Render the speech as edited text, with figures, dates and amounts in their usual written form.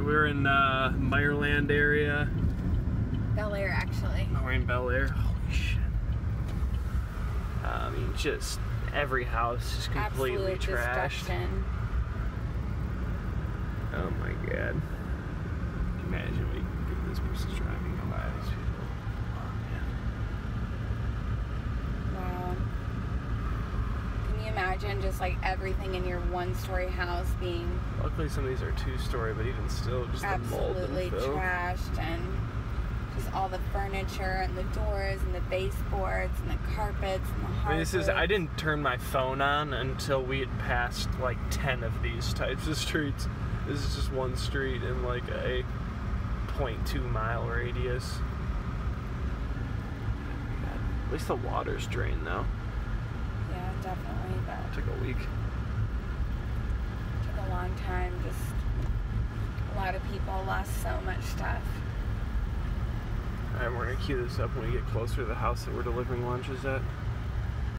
we're in Meyerland area. Bel Air, actually. We're in Bel Air. Holy shit. I mean, just every house is completely Absolute trashed. destruction. Oh my god. Imagine what this person's driving a lot of these people. Oh man. Wow. Can you imagine just like everything in your one-story house being Luckily some of these are two-story, but even still, just the mold and absolutely filth. trashed, and just all the furniture and the doors and the baseboards and the carpets and the hardwoods. I didn't turn my phone on until we had passed like 10 of these types of streets. This is just one street in like a 0.2 mile radius. At least the water's drained though. Yeah, definitely, but It took a week. it took a long time. Just a lot of people lost so much stuff. Alright, we're gonna queue this up when we get closer to the house that we're delivering lunches at.